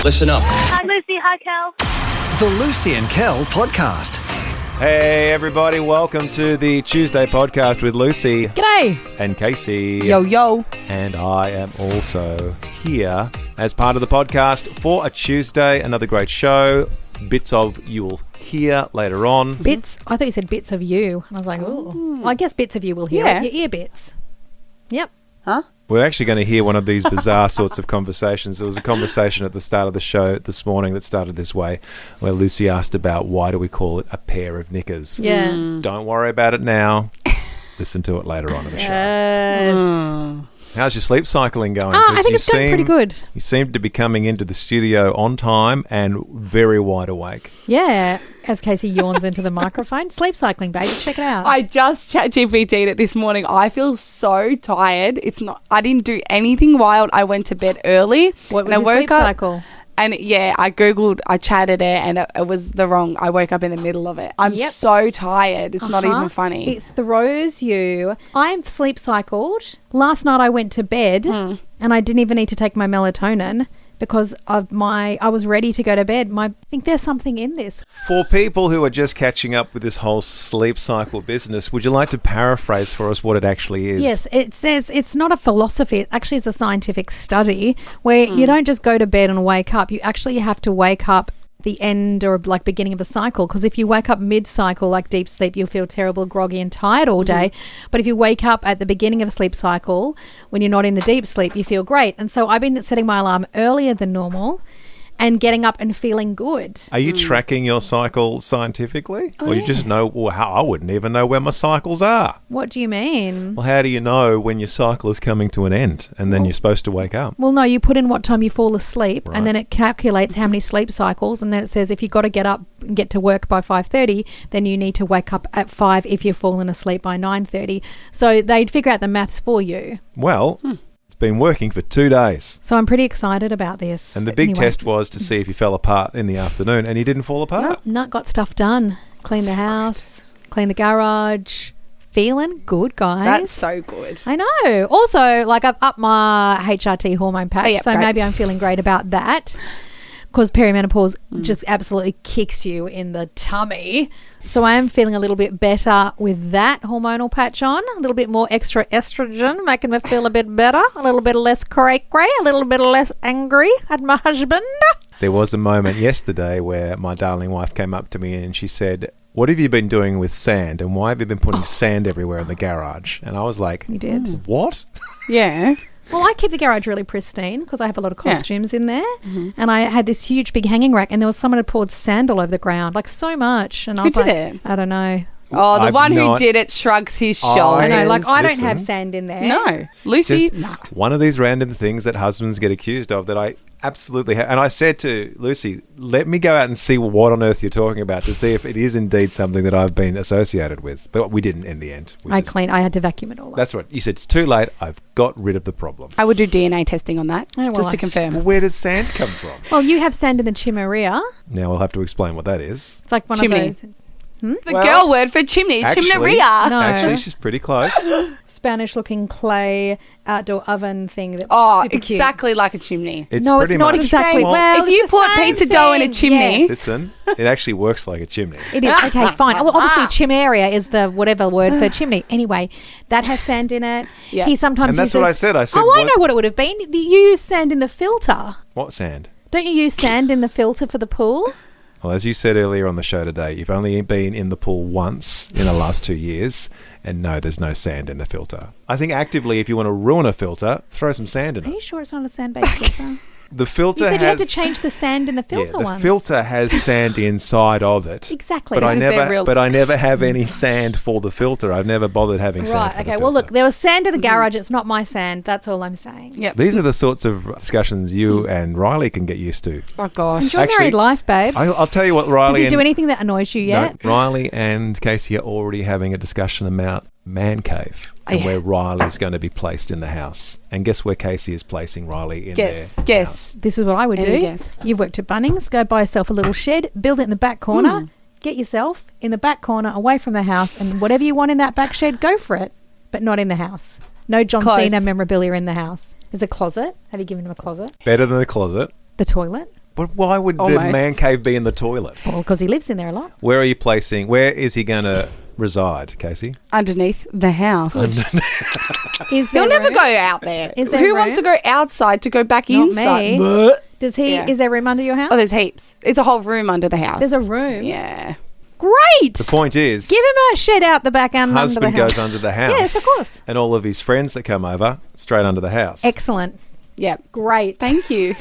Listen up. Hi, Lucy. Hi, Kel. The Lucy and Kel podcast. Hey everybody, welcome to the Tuesday podcast with Lucy G'day. and Casey. Yo. And I am also here as part of the podcast for a Tuesday, another great show. Bits of you will hear later on. Bits? I thought you said bits of you. And I was like, oh. Well, I guess bits of you will hear Yeah. it. Your ear bits. Yep. Huh? We're actually going to hear one of these bizarre sorts of conversations. There was a conversation at the start of the show this morning that started this way, where Lucy asked about why do we call it a pair of knickers. Yeah. Don't worry about it now. Listen to it later on in the show. Yes. How's your sleep cycling going? I think it's going pretty good. You seem to be coming into the studio on time and very wide awake. Yeah. As Casey yawns into the microphone. Sleep cycling, baby. Check it out. I just ChatGPT'd it this morning. I feel so tired. I didn't do anything wild. I went to bed early. What was and your sleep cycle? And yeah, I Googled, I chatted it, and it was the wrong. I woke up in the middle of it. I'm Yep. so tired. It's not even funny. It throws you. I'm sleep cycled. Last night I went to bed and I didn't even need to take my melatonin because of I was ready to go to bed. I think there's something in this. For people who are just catching up with this whole sleep cycle business, would you like to paraphrase for us what it actually is? Yes, it says it's not a philosophy. It actually is a scientific study where you don't just go to bed and wake up. You actually have to wake up the end or like beginning of a cycle, because if you wake up mid-cycle like deep sleep, you'll feel terrible, groggy and tired all day. But if you wake up at the beginning of a sleep cycle when you're not in the deep sleep, you feel great. And so I've been setting my alarm earlier than normal and getting up and feeling good. Are you tracking your cycle scientifically? Or you just know, well, how I wouldn't even know where my cycles are. What do you mean? Well, how do you know when your cycle is coming to an end and then you're supposed to wake up? Well, no, you put in what time you fall asleep Right. and then it calculates how many sleep cycles, and then it says if you've got to get up and get to work by 5:30, then you need to wake up at 5 if you've fallen asleep by 9:30. So they'd figure out the maths for you. Well, it's been working for 2 days. So I'm pretty excited about this. And the big Anyway. test was to see if you fell apart in the afternoon, and you didn't fall apart. No, got stuff done. Clean the house, clean the garage. Feeling good, guys. That's so good. I know. Also, like I've upped my HRT hormone patch, yep, so great. maybe I'm feeling great about that. Because perimenopause just absolutely kicks you in the tummy. So I am feeling a little bit better with that hormonal patch on. A little bit more extra estrogen, making me feel a bit better. A little bit less cray-cray, a little bit less angry at my husband. There was a moment yesterday where my darling wife came up to me and she said, "What have you been doing with sand, and why have you been putting sand everywhere in the garage?" And I was like, You did. "What?" Yeah. Well, I keep the garage really pristine because I have a lot of costumes in there. And I had this huge big hanging rack, and there was someone had poured sand all over the ground, like so much. And I Who was did like, it? I don't know. Oh, the I've one who not- did it shrugs his I shoulders. I know, like I don't Listen. have sand in there. No. Lucy, Just one of these random things that husbands get accused of that I absolutely have. And I said to Lucy, let me go out and see what on earth you're talking about to see if it is indeed something that I've been associated with. But we didn't in the end. I had to vacuum it all up. That's right. You said it's too late. I've got rid of the problem. I would do DNA testing on that, Oh, well, just to I- confirm. Well, where does sand come from? Well, you have sand in the chimeria. Now I'll have to explain what that is. It's like one Chimney. of those The Well, girl word for chimney, chimneria. No. Actually, she's pretty close. Spanish-looking clay outdoor oven thing that's Oh, super cute. exactly like a chimney. It's No, it's pretty not much, exactly. Well, Well, if it's you the put same pizza dough in a thing, chimney- yes. Listen, it actually works like a chimney. It is. Okay, fine. Well, obviously, chimeria is the whatever word for chimney. Anyway, that has sand in it. Yeah. He sometimes And that's uses, what I said. I said, oh, I what- know what it would have been. You use sand in the filter. What sand? Don't you use sand in the filter for the pool? Well, as you said earlier on the show today, you've only been in the pool once in the last 2 years, and no, there's no sand in the filter. I think actively, if you want to ruin a filter, throw some sand in Are you it. sure it's not a sand-based filter? The filter You said has you had to change the sand in the yeah, filter the once. filter has sand inside of it. Exactly. But I This is their never, real but I never have any sand for the filter. I've never bothered having sand. Right, For the okay. Well, look, filter. there was sand in the garage. It's not my sand. That's all I'm saying. Yep. These are the sorts of discussions you and Riley can get used to. Oh, gosh. Enjoy Actually, married life, babe. I'll tell you what, Does Riley. he and, do anything that annoys you yet? No, Riley and Casey are already having a discussion about man cave and yeah. where Riley's going to be placed in the house. And guess where Casey is placing Riley in Guess. their Guess. house? This is what I would Any do. guess? You've worked at Bunnings. Go buy yourself a little shed, build it in the back corner, get yourself in the back corner away from the house, and whatever you want in that back shed, go for it. But not in the house. No John Close. Cena memorabilia in the house. There's a closet. Have you given him a closet? Better than a closet. The toilet. But why would the Almost. man cave be in the toilet? Well, because he lives in there a lot. Where is he going to reside, Casey? Underneath the house. Is He'll there never room? go out there. Is there Who wants to room? go outside to go back Not inside? me. Bleh. Does he? Yeah. Is there room under your house? Oh, there's heaps. It's a whole room under the house. There's a room. Yeah. Great. The point is, Give him a shed out the back and under the husband house. goes under the house. Yes, of course. And all of his friends that come over, straight under the house. Excellent. Yep. Great. Thank you.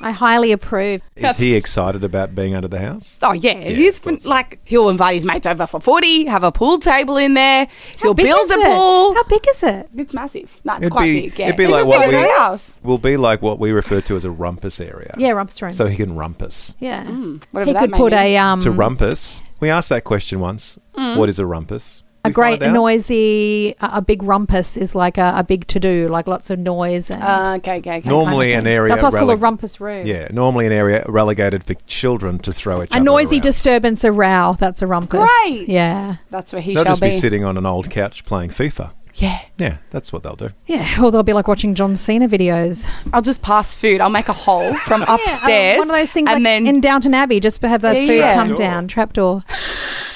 I highly approve. Is he excited about being under the house? Oh, yeah. He's thought so. like, he'll invite his mates over for footy, have a pool table in there. He'll big build is a it? pool. How big is it? It's massive. No, it's It'd quite be- big. Yeah. it'd be It's like as what big as we- our house. Will be like what we refer to as a rumpus area. Yeah, rumpus room. So he can rumpus. yeah. Whatever He that could may put mean. To rumpus, we asked that question once. What is a rumpus? a We great find out? noisy, a big rumpus is like a big to-do, like lots of noise. And Okay. Normally an area. That's why it's called a rele- rumpus room. Yeah, normally an area relegated for children to throw each A other noisy around. disturbance, a row. That's a rumpus. Great. Yeah. That's where he They'll shall just be be. sitting on an old couch playing FIFA. Yeah. Yeah, that's what they'll do. Yeah. Or they'll be like watching John Cena videos. I'll just pass food. I'll make a hole from upstairs. One of those things and like then in Downton Abbey, just to have the Yeah, food yeah. come Trapdoor. down. Trapdoor.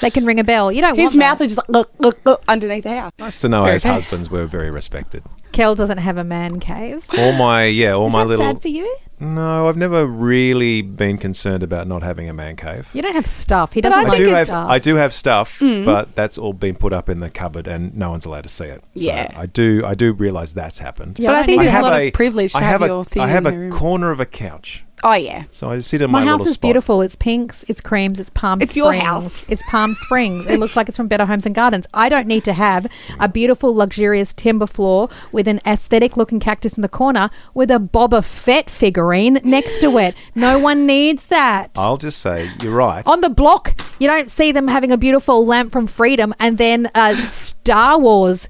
They can ring a bell. You don't his want mouth that. is just like, look, underneath the house. Nice to know Very as fair. husbands were very respected. Kel doesn't have a man cave. All my Is my that little. sad for you? No, I've never really been concerned about not having a man cave. You don't have stuff. He But doesn't I like think his it's- stuff. I do have stuff, but that's all been put up in the cupboard and no one's allowed to see it. Yeah. So I do realise that's happened. Yeah, But I don't think need there's that. a lot of privilege to have your thing I have in a the room. corner of a couch. Oh, yeah. So I just sit in My my house little is spot. beautiful. It's pinks, it's creams, it's Palm It's Springs. your house. It's Palm Springs. It looks like it's from Better Homes and Gardens. I don't need to have a beautiful, luxurious timber floor with an aesthetic looking cactus in the corner with a Boba Fett figurine next to it. No one needs that. I'll just say, you're right. On the block, you don't see them having a beautiful lamp from Freedom and then a Star Wars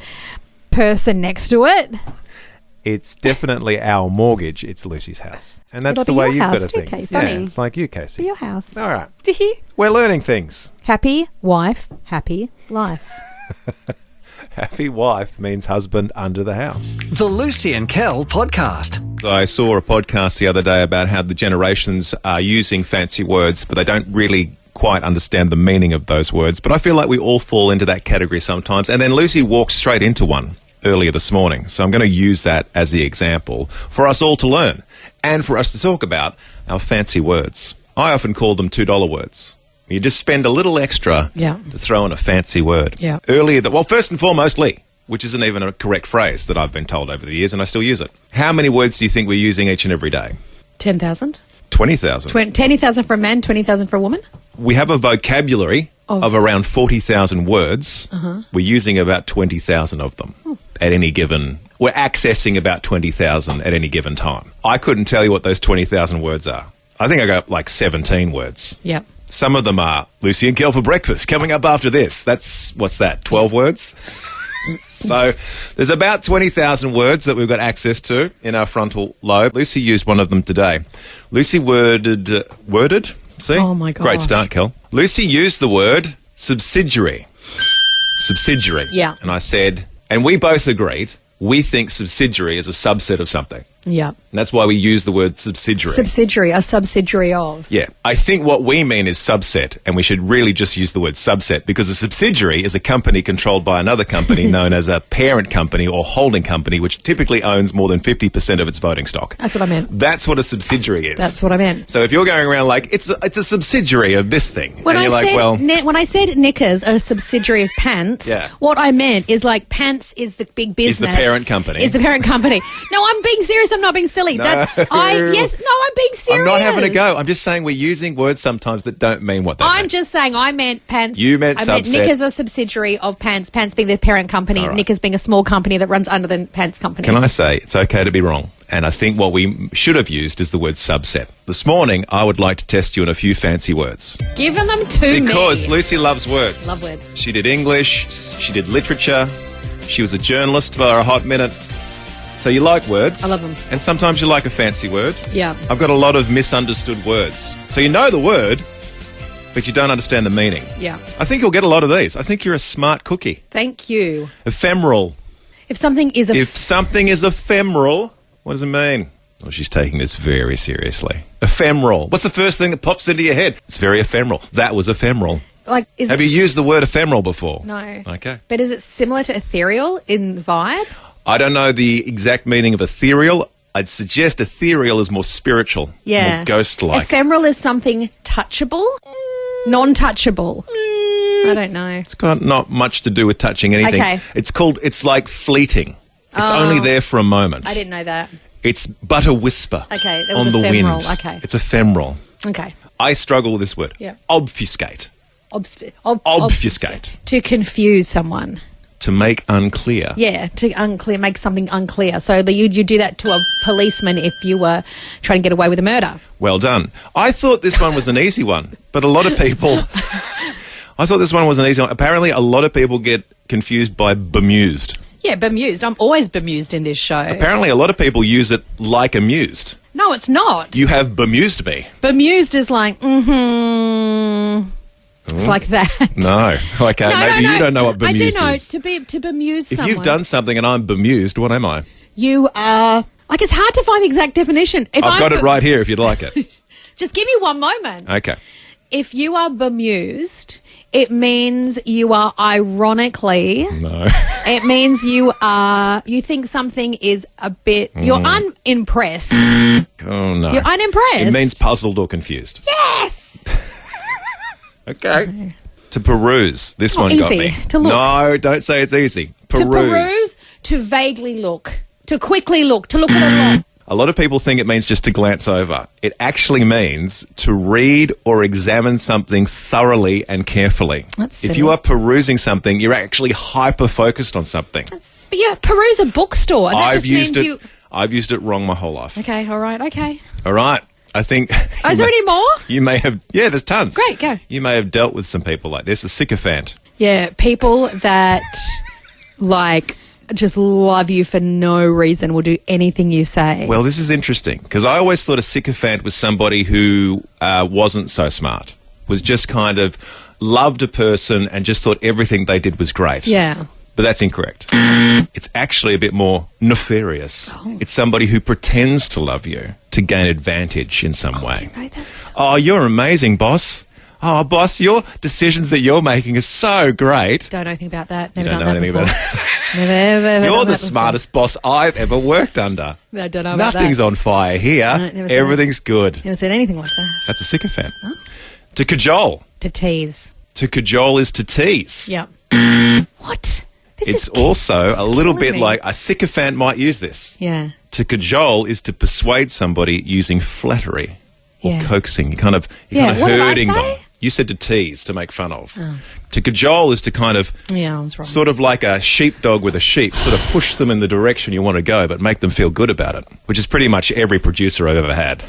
person next to it. It's definitely our mortgage. It's Lucy's house. And that's It'll the be way your you've house got to too, think. Casey. Yeah, Funny. it's like you, For Casey. your house. All right. Did he? We're learning things. Happy wife, happy life. Happy wife means husband under the house. The Lucy and Kel podcast. I saw a podcast the other day about how the generations are using fancy words, but they don't really quite understand the meaning of those words. But I feel like we all fall into that category sometimes. And then Lucy walked straight into one earlier this morning. So I'm going to use that as the example for us all to learn and for us to talk about our fancy words. I often call them $2 words. You just spend a little extra Yeah. to throw in a fancy word. Yeah. First and foremost, Lee, which isn't even a correct phrase that I've been told over the years, and I still use it. How many words do you think we're using each and every day? 10,000? 20,000. 20,000 for a man, 20,000 for a woman? We have a vocabulary of around 40,000 words. We're using about 20,000 of them at any given. We're accessing about 20,000 at any given time. I couldn't tell you what those 20,000 words are. I think I got like 17 words. Yep. Some of them are Lucy and Kel for breakfast. Coming up after this. What's that? 12 words? So there's about 20,000 words that we've got access to in our frontal lobe. Lucy used one of them today. Lucy worded? See? Oh, my Great gosh. start, Kel. Lucy used the word subsidiary. Subsidiary. Yeah. And I said, and we both agreed, we think subsidiary is a subset of something. Yep. And that's why we use the word subsidiary. Subsidiary, a subsidiary of. Yeah. I think what we mean is subset, and we should really just use the word subset because a subsidiary is a company controlled by another company known as a parent company or holding company, which typically owns more than 50% of its voting stock. That's what I meant. That's what a subsidiary is. That's what I meant. So if you're going around like, it's a subsidiary of this thing, When and I you're like, said well, when I said Knickers are a subsidiary of pants, Yeah. what I meant is like pants is the big Is the business. parent company. Is the parent company. No, I'm being serious. I'm not being silly. I'm being serious. I'm not having a go. I'm just saying we're using words sometimes that don't mean what they I'm mean. just saying I meant pants. You meant I meant subset. Knickers are a subsidiary of pants. Pants being the parent company. All right. Knickers being a small company that runs under the pants company. Can I say it's okay to be wrong? And I think what we should have used is the word subset. This morning, I would like to test you in a few fancy words. Giving them to me. Because Lucy loves words. Love words. She did English, she did literature, she was a journalist for a hot minute. So you like words. I love them. And sometimes you like a fancy word. Yeah. I've got a lot of misunderstood words. So you know the word, but you don't understand the meaning. Yeah. I think you'll get a lot of these. I think you're a smart cookie. Thank you. Ephemeral. If something is If something is ephemeral, what does it mean? Well, she's taking this very seriously. Ephemeral. What's the first thing that pops into your head? It's very ephemeral. That was ephemeral. Like, Have you used the word ephemeral before? No. Okay. But is it similar to ethereal in vibe? I don't know the exact meaning of ethereal. I'd suggest ethereal is more spiritual, Yeah. more ghost-like. Ephemeral is something touchable, non-touchable. I don't know. It's got not much to do with touching anything. Okay. It's like fleeting. It's only there for a moment. I didn't know that. It's but a whisper. Okay, that was on the ephemeral. wind. Okay. It's ephemeral. Okay. I struggle with this word. Yeah. Obfuscate. Obfuscate. To confuse someone. To make unclear. Yeah, to make something unclear. So you do that to a policeman if you were trying to get away with a murder. Well done. I thought this one was an easy one, but a lot of people... I thought this one was an easy one. Apparently, a lot of people get confused by bemused. Yeah, bemused. I'm always bemused in this show. Apparently, a lot of people use it like amused. No, it's not. You have bemused me. Bemused is like, It's like that. No. Okay, maybe you don't know what bemused I do know. is. To bemuse If someone. you've done something and I'm bemused, what am I? You are... Like, it's hard to find the exact definition. If I've got it right here if you'd like it. Just give me one moment. Okay. If you are bemused, it means you are ironically... No. It means you think something is a bit... You're unimpressed. Oh, no. You're unimpressed. It means puzzled or confused. Yes! Okay. To peruse. This Not one got easy. me. To look. No, don't say it's easy. Peruse. To peruse, to vaguely look, to quickly look, to look at a lot. A lot of people think it means just to glance over. It actually means to read or examine something thoroughly and carefully. That's if silly. you are perusing something, you're actually hyper-focused on something. But yeah, peruse a bookstore. That I've just used means it. you... I've used it wrong my whole life. Okay, all right, okay. All right. I think... Oh, is there any more? You may have... Yeah, there's tons. Great, go. You may have dealt with some people like this. A sycophant. Yeah, people that, like, just love you for no reason, will do anything you say. Well, this is interesting because I always thought a sycophant was somebody who wasn't so smart, was just kind of loved a person and just thought everything they did was great. Yeah. But that's incorrect. It's actually a bit more nefarious. Oh. It's somebody who pretends to love you to gain advantage in some way. Right, that's... Oh, you're amazing, boss. Oh, boss, your decisions that you're making are so great. Don't know anything about that. You Never don't done know that anything before. about that. Never, ever You're done the that before. smartest boss I've ever worked under. I don't know about Nothing's that. on fire here. No, never said Everything's good. Never said anything like that. That's a sycophant. To cajole. To tease. To cajole is to tease. Yep. What? This It's is also this a is little killing bit me. like a sycophant might use this. Yeah. To cajole is to persuade somebody using flattery or Yeah. coaxing. You're kind of Yeah, what did I hurting them. say? You said to tease, to make fun of. To cajole is to kind of Yeah, I was wrong. sort of like a sheepdog with a sheep, sort of push them in the direction you want to go, but make them feel good about it, which is pretty much every producer I've ever had,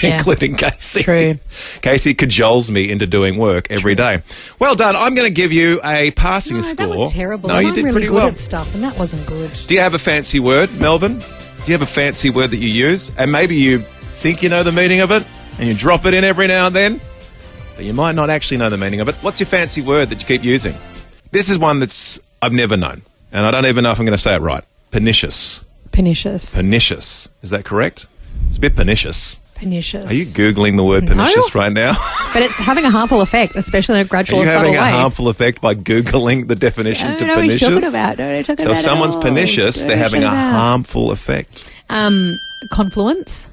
Yeah. including Casey. True. Casey cajoles me into doing work every day. Well done. I'm going to give you a passing No, score. that was terrible. No, I'm you did really pretty good well. at stuff, and that wasn't good. Do you have a fancy word, Melvin? Do you have a fancy word that you use? And maybe you think you know the meaning of it, and you drop it in every now and then, but you might not actually know the meaning of it. What's your fancy word that you keep using? This is one that's I've never known, and I don't even know if I'm going to say it right. Pernicious. Pernicious. Pernicious. Is that correct? It's a bit pernicious. Pernicious. Are you Googling the word No. pernicious right now? But it's having a harmful effect, especially in a Are gradual you and subtle having a way. harmful effect by Googling the definition I to don't know what you're pernicious? talking about. Don't know what you're talking So if about at someone's all. pernicious, Don't they're know what having you're a talking about. harmful effect. Confluence.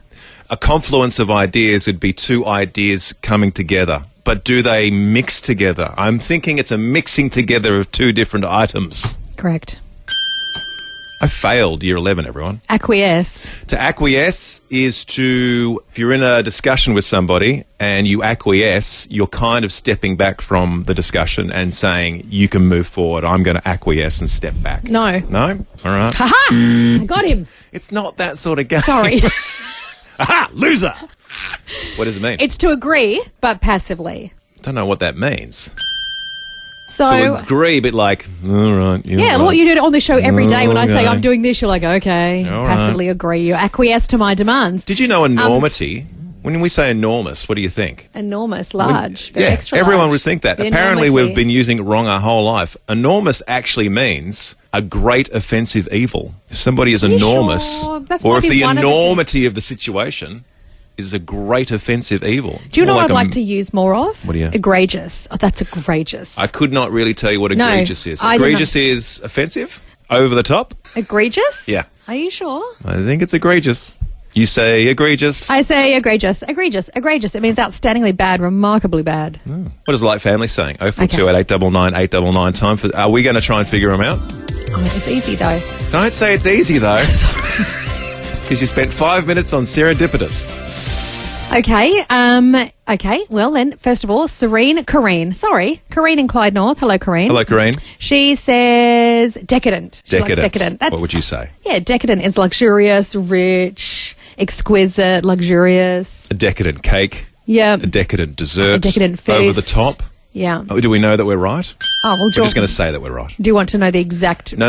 A confluence of ideas would be two ideas coming together. But do they mix together? I'm thinking it's a mixing together of two different items. Correct. I failed year 11, everyone. Acquiesce. To acquiesce is to, if you're in a discussion with somebody and you acquiesce, you're kind of stepping back from the discussion and saying, you can move forward. I'm going to acquiesce and step back. No. No? All right. Ha-ha! I got him. It's not that sort of game. Sorry. Aha! Loser! What does it mean? It's to agree, but passively. Don't know what that means. So, So agree, but like, all right. You're yeah, right. what you do on the show every day when I say Okay. I'm doing this, you're like, okay, All passively agree. You acquiesce to my demands. Did you know enormity? When we say enormous, what do you think? Enormous, large, very Yeah, extra everyone large. would think that. The Apparently, enormity. we've been using it wrong our whole life. Enormous actually means a great offensive evil. If somebody is you enormous, sure? That's or if maybe the one of the enormity of the situation is a great offensive evil. Do you know More what I'd like a- to use more of? What do you- Egregious. Oh, that's egregious. I could not really tell you what No, egregious is. I don't Egregious is offensive, over the top. Egregious? Yeah. Are you sure? I think it's egregious. You say egregious. I say egregious. Egregious. Egregious. It means outstandingly bad, remarkably bad. What is Light Family saying? 0428 Okay. 899 899. Time for. Are we going to try and figure them out? Oh, it's easy though. Don't say it's easy though, because you spent 5 minutes on serendipitous. Okay. Okay. Well then, first of all, Corrine in Clyde North. Hello, Corrine. Hello, Corrine. She says decadent. She likes decadent. What would you say? Yeah, decadent is luxurious, rich, exquisite, luxurious. A decadent cake. Yeah. A decadent dessert. A decadent feast. Over the top. Yeah. Oh, do we know that we're right? Oh, well, We're just going to say that we're right. do you want to know the exact? No.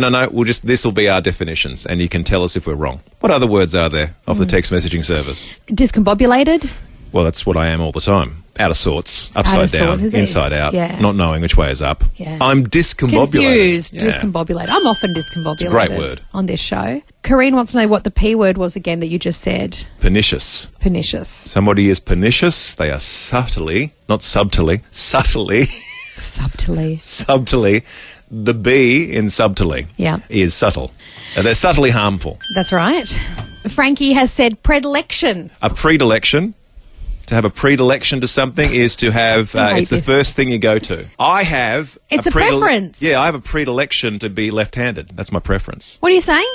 This will be our definitions, and you can tell us if we're wrong. What other words are there off the text messaging service? Discombobulated. Well, that's what I am all the time. Out of sorts, upside of down, sorts, is it? inside out, Yeah. not knowing which way is up. Yeah. I'm discombobulated. Confused. Yeah. Discombobulated. I'm often discombobulated. great word. On this show. Corrine wants to know what the P word was again that you just said. Pernicious. Pernicious. Somebody is pernicious. They are subtly, not subtly, subtly, Subtly. the B in subtly Yeah. is subtle. They're subtly harmful. That's right. Frankie has said predilection. A predilection, to have a predilection to something is to have, I hate it's the this. first thing you go to. I have... It's a preference. Yeah, I have a predilection to be left-handed. That's my preference. What are you saying?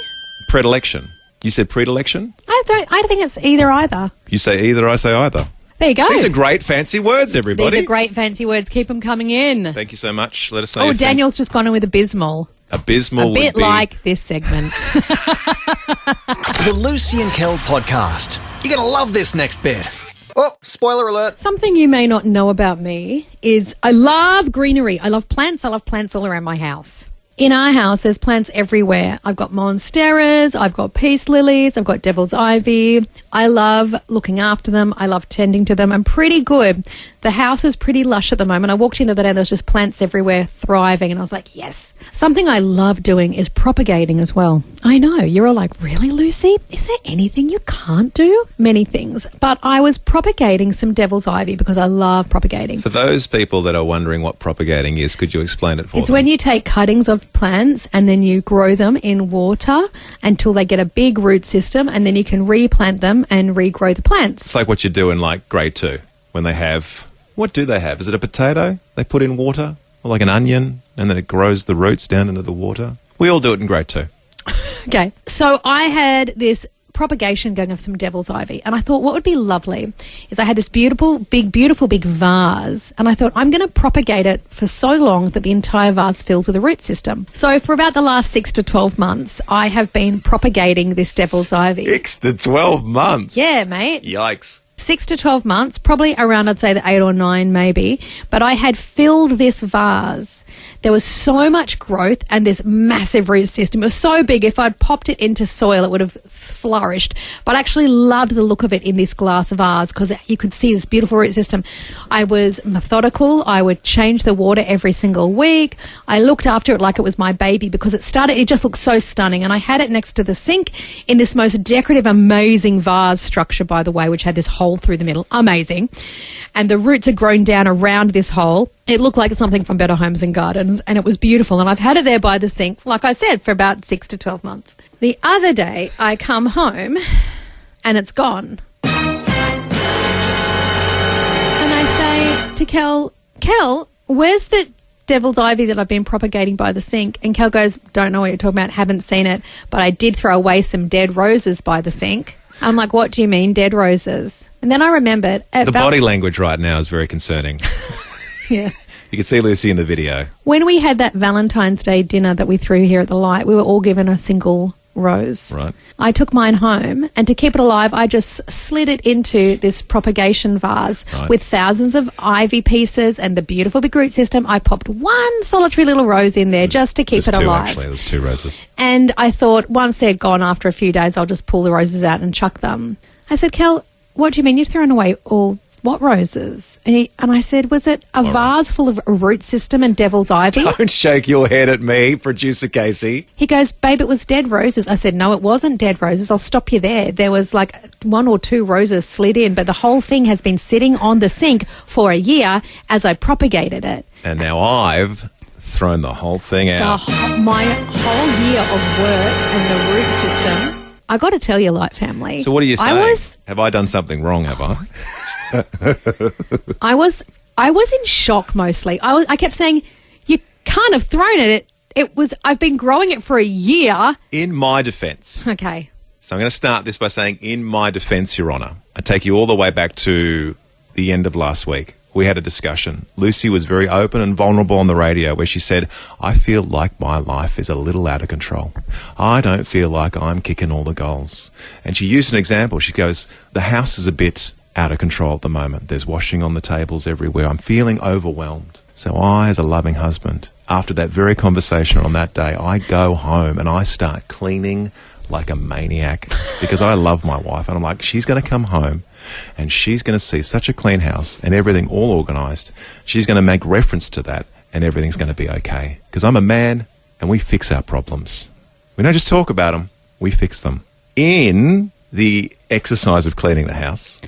Predilection. You said predilection? I think it's either. You say either, I say either. There you go. These are great fancy words, everybody. These are great fancy words. Keep them coming in. Thank you so much. Let us know. Oh, if Daniel's just gone in with abysmal. abysmal A would bit be like this segment. The Lucy and Kel podcast. You're going to love this next bit. Oh, spoiler alert. Something you may not know about me is I love greenery. I love plants. I love plants all around my house. In our house, there's plants everywhere. I've got monsteras, I've got peace lilies, I've got devil's ivy. I love looking after them. I love tending to them. I'm pretty good. The house is pretty lush at the moment. I walked in the other day, there was just plants everywhere thriving, and I was like, yes. Something I love doing is propagating as well. I know, you're all like, really, Lucy? Is there anything you can't do? Many things. But I was propagating some devil's ivy because I love propagating. For those people that are wondering what propagating is, could you explain it for It's them? when you take cuttings of plants and then you grow them in water until they get a big root system, and then you can replant them and regrow the plants. It's like what you do in like grade 2 when they have... What do they have? Is it a potato they put in water? Or like an onion and then it grows the roots down into the water? We all do it in grade 2. Okay, so I had this propagation going of some devil's ivy, and I thought what would be lovely is I had this beautiful big vase, and I thought I'm going to propagate it for so long that the entire vase fills with a root system. So for about the last 6 to 12 months, I have been propagating this devil's ivy. 6 to 12 months? Yeah, mate. Yikes. 6 to 12 months, probably around, I'd say, the 8 or 9 maybe. But I had filled this vase. There was so much growth and this massive root system. It was so big, if I'd popped it into soil, it would have flourished. But I actually loved the look of it in this glass vase because you could see this beautiful root system. I was methodical. I would change the water every single week. I looked after it like it was my baby because it just looked so stunning. And I had it next to the sink in this most decorative, amazing vase structure, by the way, which had this hole through the middle. Amazing. And the roots had grown down around this hole. It looked like something from Better Homes and Gardens, and it was beautiful. And I've had it there by the sink, like I said, for about 6 to 12 months. The other day, I come home, and it's gone. And I say to Kel, where's the devil's ivy that I've been propagating by the sink? And Kel goes, don't know what you're talking about, haven't seen it, but I did throw away some dead roses by the sink. I'm like, what do you mean, dead roses? And then I remembered... The body language right now is very concerning. Yeah. You can see Lucy in the video. When we had that Valentine's Day dinner that we threw here at the Light, we were all given a single rose. Right. I took mine home, and to keep it alive, I just slid it into this propagation vase Right. with thousands of ivy pieces and the beautiful big root system. I popped one solitary little rose in there just to keep it There's two, alive. actually. There's 2 roses. And I thought, once they're gone after a few days, I'll just pull the roses out and chuck them. I said, Kel, what do you mean? You've thrown away all what roses? And I said, was it a vase full of root system and devil's ivy? Don't shake your head at me, Producer Casey. He goes, babe, it was dead roses. I said, no, it wasn't dead roses. I'll stop you there. There was like 1 or 2 roses slid in, but the whole thing has been sitting on the sink for a year as I propagated it. And now I've thrown the whole thing out. My whole year of work and the root system. I got to tell you, Light Family. So what are you saying? Have I done something wrong, have I? I was in shock mostly. I kept saying, you can't have thrown it. I've been growing it for a year. In my defence. Okay. So I'm going to start this by saying, in my defence, Your Honour, I take you all the way back to the end of last week. We had a discussion. Lucy was very open and vulnerable on the radio where she said, I feel like my life is a little out of control. I don't feel like I'm kicking all the goals. And she used an example. She goes, the house is a bit out of control at the moment. There's washing on the tables everywhere. I'm feeling overwhelmed. So I, as a loving husband, after that very conversation on that day, I go home and I start cleaning like a maniac because I love my wife. And I'm like, she's going to come home and she's going to see such a clean house and everything all organised. She's going to make reference to that and everything's going to be okay. Because I'm a man and we fix our problems. We don't just talk about them, we fix them. In the exercise of cleaning the house,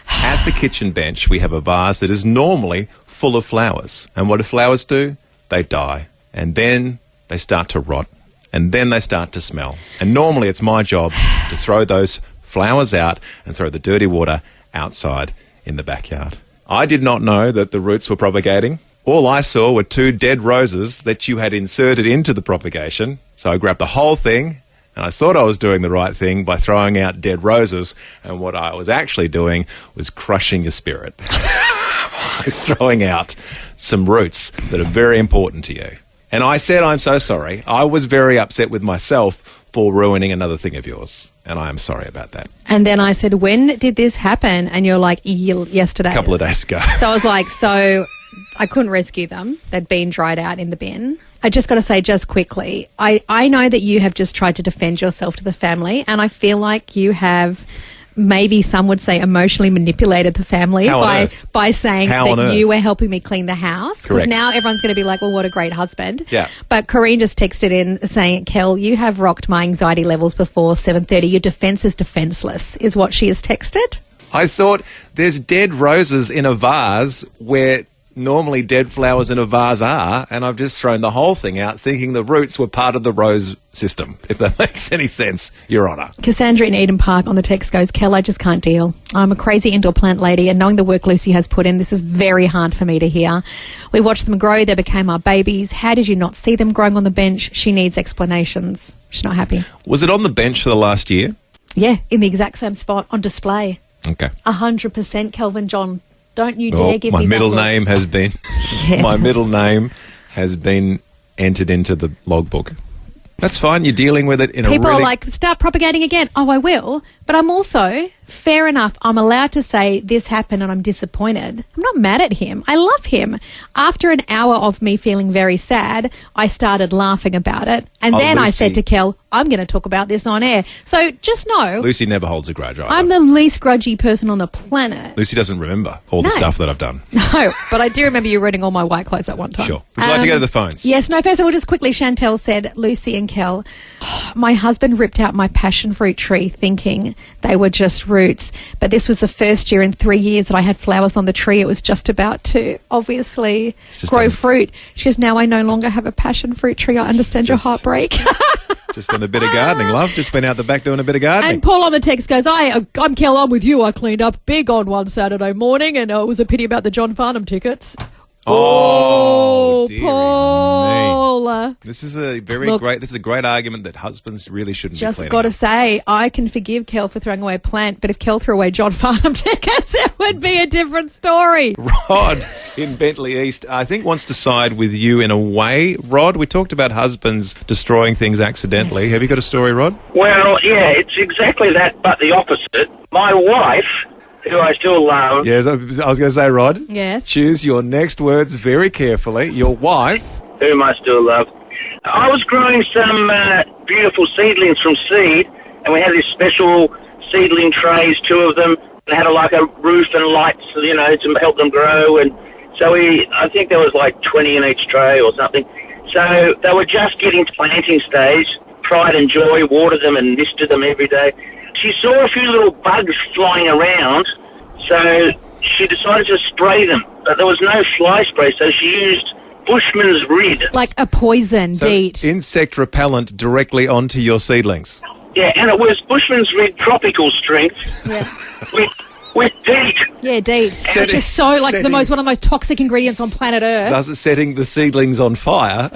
at the kitchen bench, we have a vase that is normally full of flowers. And what do flowers do? They die. And then they start to rot. And then they start to smell. And normally it's my job to throw those flowers out and throw the dirty water outside in the backyard. I did not know that the roots were propagating. All I saw were 2 dead roses that you had inserted into the propagation. So I grabbed the whole thing and I thought I was doing the right thing by throwing out dead roses. And what I was actually doing was crushing your spirit. By throwing out some roots that are very important to you. And I said, I'm so sorry. I was very upset with myself for ruining another thing of yours. And I am sorry about that. And then I said, when did this happen? And you're like, yesterday. A couple of days ago. So I was like, so I couldn't rescue them. They'd been dried out in the bin. I just got to say just quickly, I know that you have just tried to defend yourself to the family. And I feel like you have... maybe some would say emotionally manipulated the family by saying that you were helping me clean the house. Because now everyone's going to be like, well, what a great husband. Yeah. But Corrine just texted in saying, Kel, you have rocked my anxiety levels before 7:30. Your defence is defenceless, is what she has texted. I thought there's dead roses in a vase where normally dead flowers in a vase are, and I've just thrown the whole thing out thinking the roots were part of the rose system, if that makes any sense, Your Honour. Cassandra in Eden Park on the text goes, Kel, I just can't deal. I'm a crazy indoor plant lady, and knowing the work Lucy has put in, this is very hard for me to hear. We watched them grow. They became our babies. How did you not see them growing on the bench? She needs explanations. She's not happy. Was it on the bench for the last year? Yeah, in the exact same spot on display. Okay. 100% Kelvin John. Don't you dare give me my that middle look. name has been my middle name has been entered into the logbook. That's fine. You're dealing with it in People a really... are like, start propagating again. Oh, I will. But I'm also, fair enough, I'm allowed to say this happened and I'm disappointed. I'm not mad at him. I love him. After an hour of me feeling very sad, I started laughing about it. And then Lucy. I said to Kel, I'm going to talk about this on air. So just know... Lucy never holds a grudge either. I'm the least grudgy person on the planet. Lucy doesn't remember all the stuff that I've done. No, but I do remember you reading all my white clothes at one time. Sure. Would you like to go to the phones? Yes. No, first of all, just quickly, Chantel said, Lucy and Kel, my husband ripped out my passion fruit tree thinking they were just roots. But this was the first year in 3 years that I had flowers on the tree. It was just about to, obviously, grow fruit. She goes, now I no longer have a passion fruit tree. I understand your heartbreak. Just done a bit of gardening, love. Just been out the back doing a bit of gardening. And Paul on the text goes, I'm Kel, I'm with you. I cleaned up big on one Saturday morning and it was a pity about the John Farnham tickets. Oh, dearie Paul. me. This is a great argument that husbands really shouldn't be cleaning Just got to up. say, I can forgive Kel for throwing away a plant, but if Kel threw away John Farnham tickets, it would be a different story. Rod in Bentley East, I think, wants to side with you in a way. Rod, we talked about husbands destroying things accidentally. Yes. Have you got a story, Rod? Well, yeah, it's exactly that, but the opposite. My wife, who I still love... Yes, I was going to say, Rod. Yes. Choose your next words very carefully. Your wife. Whom I still love. I was growing some beautiful seedlings from seed, and we had these special seedling trays, 2 of them, and had a roof and lights, to help them grow. And so I think there was like 20 in each tray or something. So they were just getting to planting stage. Pride and joy, watered them and misted them every day. She saw a few little bugs flying around, so she decided to spray them. But there was no fly spray, so she used Bushman's Rid. Like a poison, So DEET. insect repellent directly onto your seedlings. Yeah, and it was Bushman's Rid tropical strength Yeah. with DEET. Yeah, DEET. Setting- Which is so like setting- one of the most toxic ingredients on planet Earth. Thus it's setting the seedlings on fire.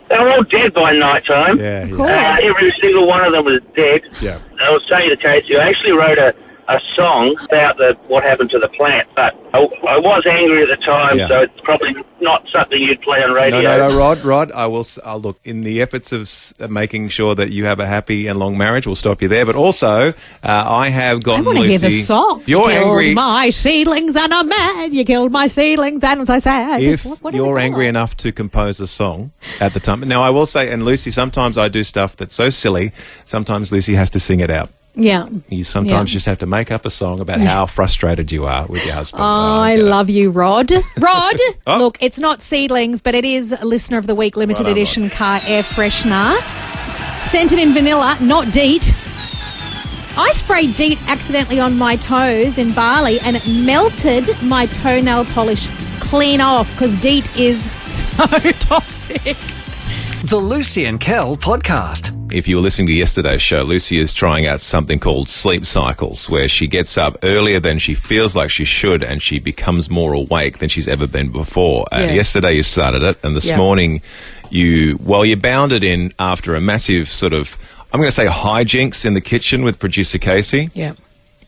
They were all dead by night time. Of course. Every single one of them was dead. Yeah. I was saying to Casey, I actually wrote a song about what happened to the plant, but I was angry at the time, Yeah. so it's probably not something you'd play on radio. No, Rod, I'll look, in the efforts of making sure that you have a happy and long marriage, we'll stop you there. But also, I have I gotten want to hear Lucy. the song. You're you killed angry. my seedlings and I'm mad. You killed my seedlings and I'm so sad. If What is you're it angry called? enough to compose a song at the time. Now, I will say, and Lucy, sometimes I do stuff that's so silly, sometimes Lucy has to sing it out. Yeah. You sometimes Yeah. just have to make up a song about how frustrated you are with your husband. Oh, I get it. love you, Rod. Rod, Oh. look, it's not seedlings, but it is Listener of the Week limited Right on, edition car air freshener. Scented in vanilla, not DEET. I sprayed DEET accidentally on my toes in Bali and it melted my toenail polish clean off because DEET is so toxic. The Lucy and Kel podcast. If you were listening to yesterday's show, Lucy is trying out something called sleep cycles, where she gets up earlier than she feels like she should and she becomes more awake than she's ever been before. Yeah. Yesterday you started it, and this Yeah. morning you bounded in after a massive sort of, I'm going to say hijinks in the kitchen with producer Casey. Yeah.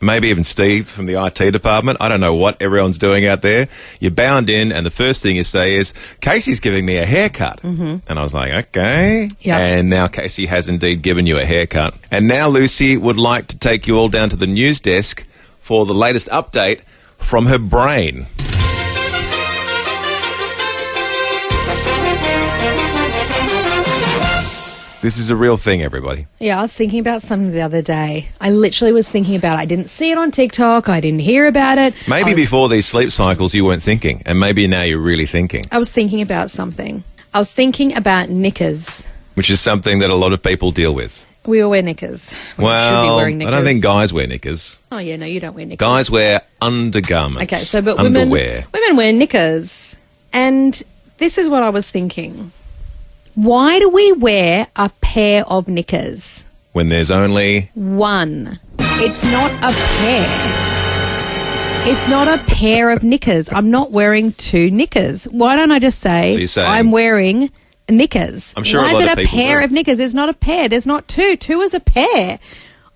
Maybe even Steve from the IT department. I don't know what everyone's doing out there. You bound in, and the first thing you say is, Casey's giving me a haircut. Mm-hmm. And I was like, okay. Yep. And now Casey has indeed given you a haircut. And now Lucy would like to take you all down to the news desk for the latest update from her brain. This is a real thing, everybody. Yeah, I was thinking about something the other day. I literally was thinking about it. I didn't see it on TikTok. I didn't hear about it. Maybe I was- before these sleep cycles you weren't thinking, and maybe now you're really thinking, I was thinking about something. I was thinking about knickers. which is something that a lot of people deal with. We all wear knickers. We should be Well, wearing I knickers. don't think guys wear knickers. Oh, yeah, no, you don't wear knickers. Guys wear undergarments. Okay, so but underwear. women wear knickers. And this is what I was thinking. Why do we wear a pair of knickers? When there's only One. It's not a pair. It's not a pair of knickers. I'm not wearing two knickers. Why don't I just say So you're saying- I'm wearing knickers? I'm sure Why a lot is of it a people pair do. of knickers? There's not a pair. There's not two. Two is a pair.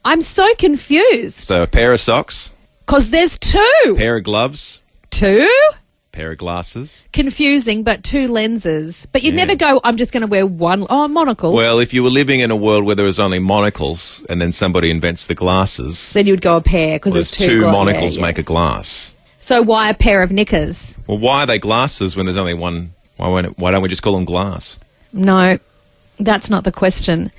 I'm so confused so a pair of socks, because there's two. pair of gloves, Two? pair of glasses. Confusing, but two lenses. But you'd Yeah. never go, I'm just going to wear one. Oh, a monocle. Well, if you were living in a world where there was only monocles and then somebody invents the glasses, Then you'd go a pair because there's there's two gla- monocles yeah, yeah. make a glass. So why a pair of knickers? Well, why are they glasses when there's only one? Why don't we just call them glass? No, that's not the question.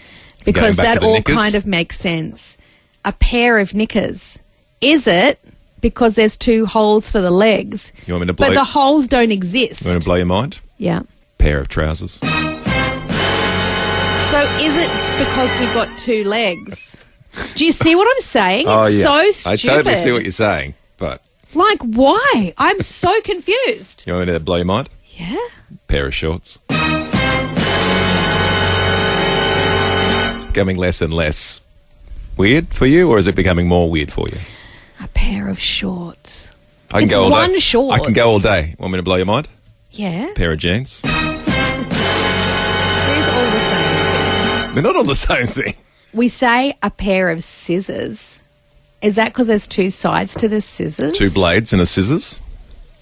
Because back to that the all knickers? kind of makes sense. A pair of knickers. Is it because there's two holes for the legs? You want me to blow? But the holes don't exist. You want to blow your mind? Yeah. Pair of trousers. So is it because we've got two legs? Do you see what I'm saying? It's so stupid. I totally see what you're saying, but Like, why? I'm so confused. you want me to blow your mind? Yeah? Pair of shorts. It's becoming less and less weird for you, or is it becoming more weird for you? A pair of shorts. I can It's go all one day. shorts. I can go all day. Want me to blow your mind? Yeah? Pair of jeans. These are all the same. They're not all the same thing. We say a pair of scissors. Is that because there's two sides to the scissors? Two blades and a scissors.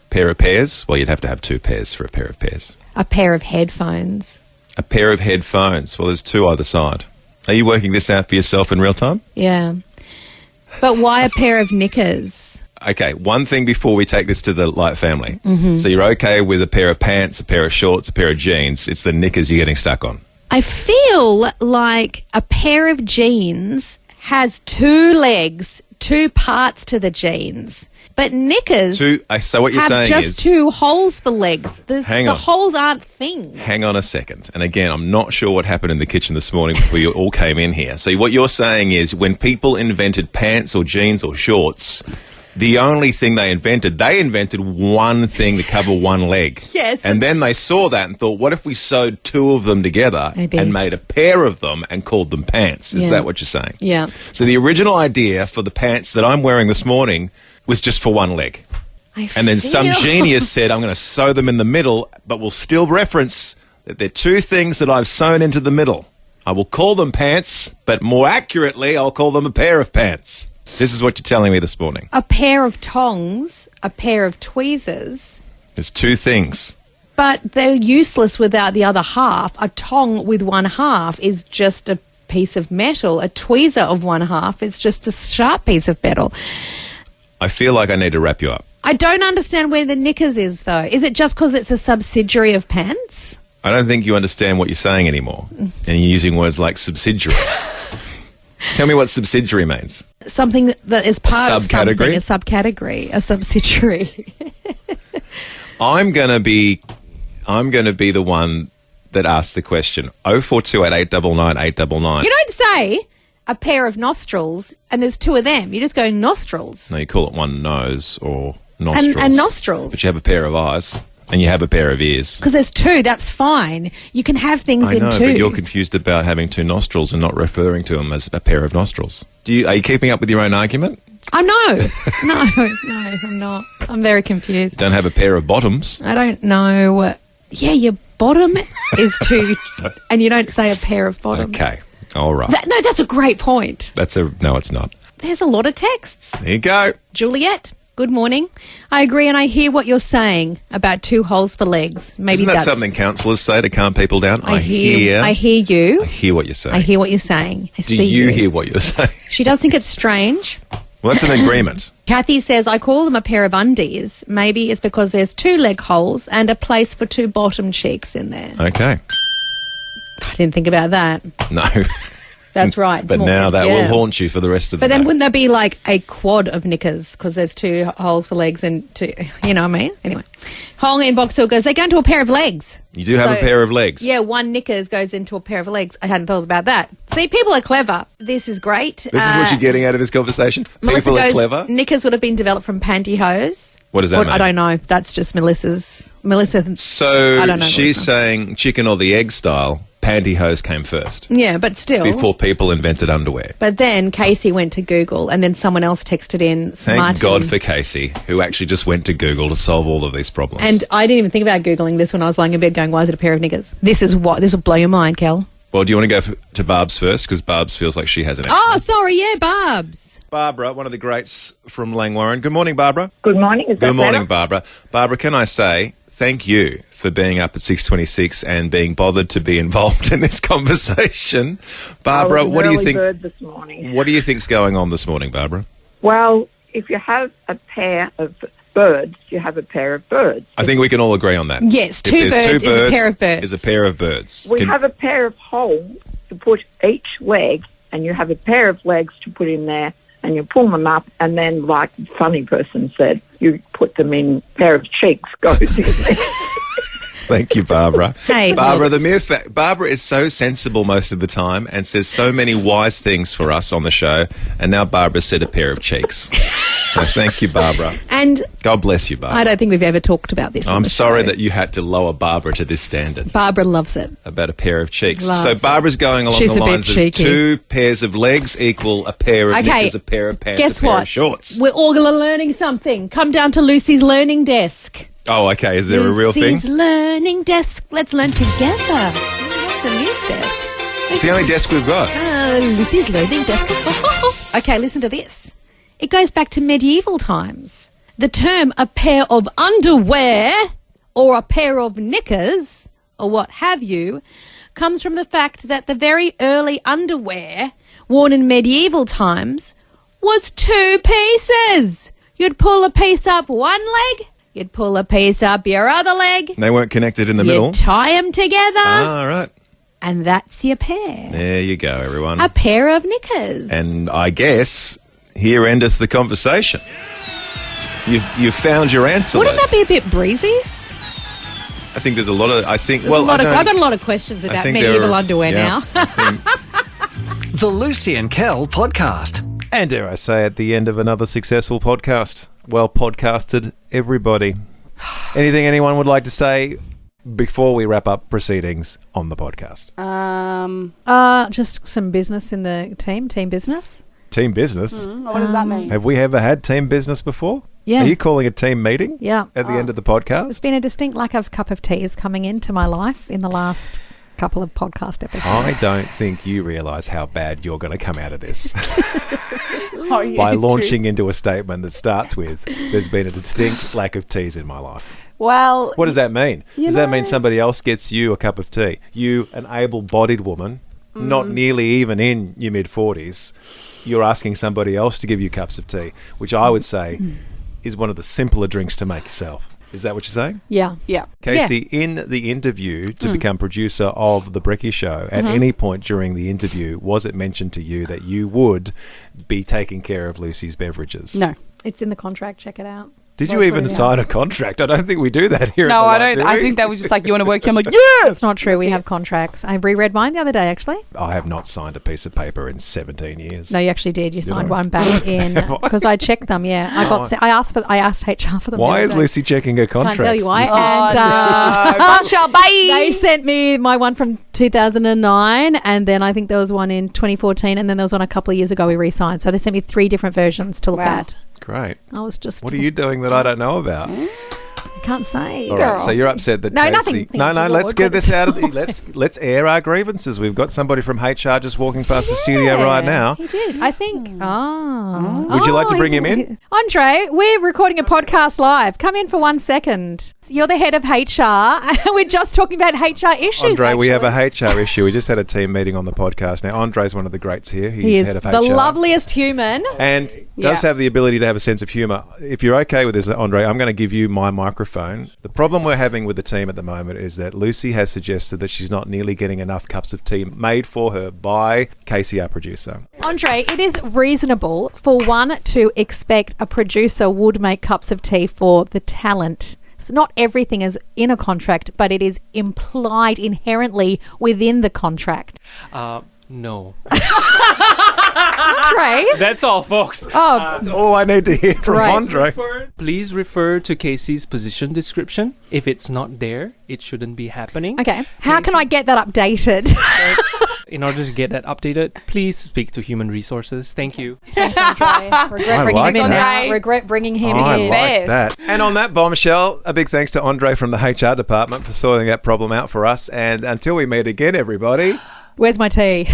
Pair of pairs. Well, you'd have to have two pairs for a pair of pairs. A pair of headphones. A pair of headphones. Well, there's two either side. Are you working this out for yourself in real time? Yeah. But why a pair of knickers? Okay, one thing before we take this to the light family. Mm-hmm. So you're okay with a pair of pants, a pair of shorts, a pair of jeans. It's the knickers you're getting stuck on. I feel like a pair of jeans has two legs, two parts to the jeans. But knickers so what you're have saying just is, two holes for legs. Hang the on. holes aren't things. hang on a second. And again, I'm not sure what happened in the kitchen this morning before you all came in here. So what you're saying is when people invented pants or jeans or shorts, the only thing they invented one thing to cover one leg. Yes. And then they saw that and thought, what if we sewed two of them together Maybe. and made a pair of them and called them pants? Is Yeah. that what you're saying? Yeah. So the original idea for the pants that I'm wearing this morning was just for one leg. And then some genius said, I'm going to sew them in the middle, but we'll still reference that they're two things that I've sewn into the middle. I will call them pants, but more accurately, I'll call them a pair of pants. This is what you're telling me this morning. A pair of tongs, a pair of tweezers, There's two things. but they're useless without the other half. A tong with one half is just a piece of metal. A tweezer of one half is just a sharp piece of metal. I feel like I need to wrap you up. I don't understand where the knickers is, though. Is it just because it's a subsidiary of pants? I don't think you understand what you're saying anymore. And you're using words like subsidiary. Tell me what subsidiary means. Something that is part of something, Subcategory? a subcategory, a subsidiary. I'm going to be the one that asks the question. 0428 899 899. You don't say a pair of nostrils and there's two of them. You just go nostrils. No, you call it one nose or nostrils. And nostrils. But you have a pair of eyes and you have a pair of ears. Because there's two, that's fine. You can have things I in know, two. but you're confused about having two nostrils and not referring to them as a pair of nostrils. Are you keeping up with your own argument? Oh, no. No, I'm not. I'm very confused. Don't have a pair of bottoms. I don't know. Yeah, your bottom is two, and you don't say a pair of bottoms. Okay, all right. No, that's a great point. No, it's not. There's a lot of texts. There you go. Juliet, good morning. I agree, and I hear what you're saying about two holes for legs. Maybe Isn't that that's something counsellors say to calm people down? I hear you. I hear what you're saying. I hear what you're saying. I Do see you hear what you're saying? She does think it's strange. Well, that's an agreement. Kathy says, I call them a pair of undies. Maybe it's because there's two leg holes and a place for two bottom cheeks in there. Okay. I didn't think about that. No. That's right. But now that will haunt you for the rest of the But then day. wouldn't there be like a quad of knickers because there's two holes for legs and two, you know what I mean? Anyway. Hong in Box Hill goes, they go into a pair of legs. You do have a pair of legs. Yeah, one knickers goes into a pair of legs. I hadn't thought about that. See, people are clever. This is great. This is what you're getting out of this conversation? Melissa People are goes, clever? knickers would have been developed from pantyhose. What does that mean? I don't know. That's just Melissa. So I don't know, she's Melissa. saying chicken or the egg style, pantyhose came first Yeah, but still. before people invented underwear. But then Casey went to Google and then someone else texted in. Thank Martin. God for Casey, who actually just went to Google to solve all of these problems. And I didn't even think about Googling this when I was lying in bed going, why is it a pair of knickers? This will blow your mind, Kel. Well, do you want to go to Barb's first? Because Barb's feels like she has an Oh, sorry, yeah, Barbs. Barbara, one of the greats from Langwarren. Good morning, Barbara. Good morning. Is that Good morning, better? Barbara. Barbara, can I say thank you for being up at 6:26 and being bothered to be involved in this conversation. Barbara, I was an what do you early think? bird this morning. What do you think's going on this morning, Barbara? Well, if you have a pair of birds, you have a pair of birds. I think we can all agree on that. Yes, If two there's birds is a pair of birds. Is a pair of birds. We Can- have a pair of holes to put each leg, and you have a pair of legs to put in there, and you pull them up, and then, like the funny person said, you put them in pair of cheeks goes in there. Thank you, Barbara. Hey, Barbara, the mere fact Barbara is so sensible most of the time and says so many wise things for us on the show, and now Barbara said a pair of cheeks. So thank you, Barbara. And God bless you, Barbara. I don't think we've ever talked about this. on I'm the sorry show. that you had to lower Barbara to this standard Barbara loves it. about a pair of cheeks. Loves So it. Barbara's going along She's the a bit lines of cheeky. two pairs of legs equal a pair of Okay, knickers, a pair of pants, Guess a pair what? of shorts. We're all learning something. Come down to Lucy's learning desk. Oh, okay. Is there a real thing? Lucy's learning desk. Let's learn together. That's a news desk. It's the only desk we've got. Lucy's learning desk. Okay, listen to this. It goes back to medieval times. The term a pair of underwear or a pair of knickers or what have you comes from the fact that the very early underwear worn in medieval times was two pieces. You'd pull a piece up one leg, you'd pull a piece up your other leg, They weren't connected in the middle. you'd tie them together, All right. and that's your pair. There you go, everyone. A pair of knickers. And I guess here endeth the conversation. You've found your answer. Wouldn't that Liz. be a bit breezy? I think there's a lot of. I think. There's Well, a lot of, I I've don't- got a lot of questions I about think medieval there are- underwear yeah, now. I think- The Lucy and Kel podcast. And dare I say, at the end of another successful podcast. Well podcasted, everybody. Anything anyone would like to say before we wrap up proceedings on the podcast? Just some business in the team business. Team business? What does that mean? Have we ever had team business before? Yeah. Are you calling a team meeting? Yeah. At the end of the There's podcast? been a distinct lack of cup of teas coming into my life in the last couple of podcast episodes. I don't think you realise how bad you're going to come out of this Oh, yeah, by true. launching into a statement that starts with, there's been a distinct lack of teas in my life. Well, What does that mean? You Does that mean know- somebody else gets you a cup of tea? You, an able-bodied woman, not nearly even in your mid-40s, you're asking somebody else to give you cups of tea, which I would say is one of the simpler drinks to make yourself. Is that what you're saying? Yeah. yeah. Casey, in the interview to become producer of The Brekkie Show, at any point during the interview, was it mentioned to you that you would be taking care of Lucy's beverages? No. It's in the contract. Check it out. Did you Well, even put it out. sign a contract? I don't think we do that here. No, at the I Light, don't. do I we? think that was just like, you want to work here? I'm like, yeah. It's not true. We have contracts. I reread mine the other day, actually. I have not signed a piece of paper in 17 years. No, you actually did. You signed I? one back in because I checked them. Yeah, I asked HR for them. Why the is other day. Lucy checking her contracts? Can't tell you why. This is- And no. Bombshell, bye. they sent me my one from 2009, and then I think there was one in 2014, and then there was one a couple of years ago we re-signed. So they sent me 3 different versions to look Wow. at. Great. I was just. What are you doing that I don't know about? I can't say. All right, so you're upset that No, Casey... nothing. No, Thank you, let's Lord, get but- this out of the... Let's air our grievances. We've got somebody from HR just walking past the studio right now. He did. I think. Oh. Would you like to bring he's- him in? Andre, we're recording a podcast live. Come in for 1 second. You're the head of HR, and we're just talking about HR issues. Andre, we have actually. a HR issue. We just had a team meeting on the podcast. Now, Andre's one of the greats here. He's He is head of the HR. loveliest human. And does Yeah. have the ability to have a sense of humour. If you're okay with this, Andre, I'm going to give you my microphone. The problem we're having with the team at the moment is that Lucy has suggested that she's not nearly getting enough cups of tea made for her by Casey, our producer. Andre, it is reasonable for one to expect a producer would make cups of tea for the talent. So not everything is in a contract, but it is implied inherently within the contract. No. Andre? That's all, folks. Oh, That's all I need to hear from Right. Andre. Please refer to Casey's position description. If it's not there, it shouldn't be happening. okay. How can I get that updated? In order to get that updated, please speak to human resources. Thank you. Thanks, Andre. Regret I bringing like him in that. now. Regret bringing him I in. like that. And on that bombshell, a big thanks to Andre from the HR department for sorting that problem out for us. And until we meet again, everybody... Where's my tea?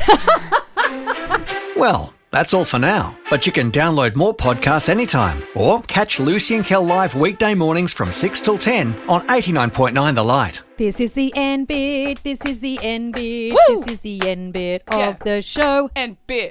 Well, that's all for now. But you can download more podcasts anytime or catch Lucy and Kel live weekday mornings from 6 till 10 on 89.9 The Light. This is the end bit. This is the end bit. Woo! This is the end bit Yeah. of the show. And bit.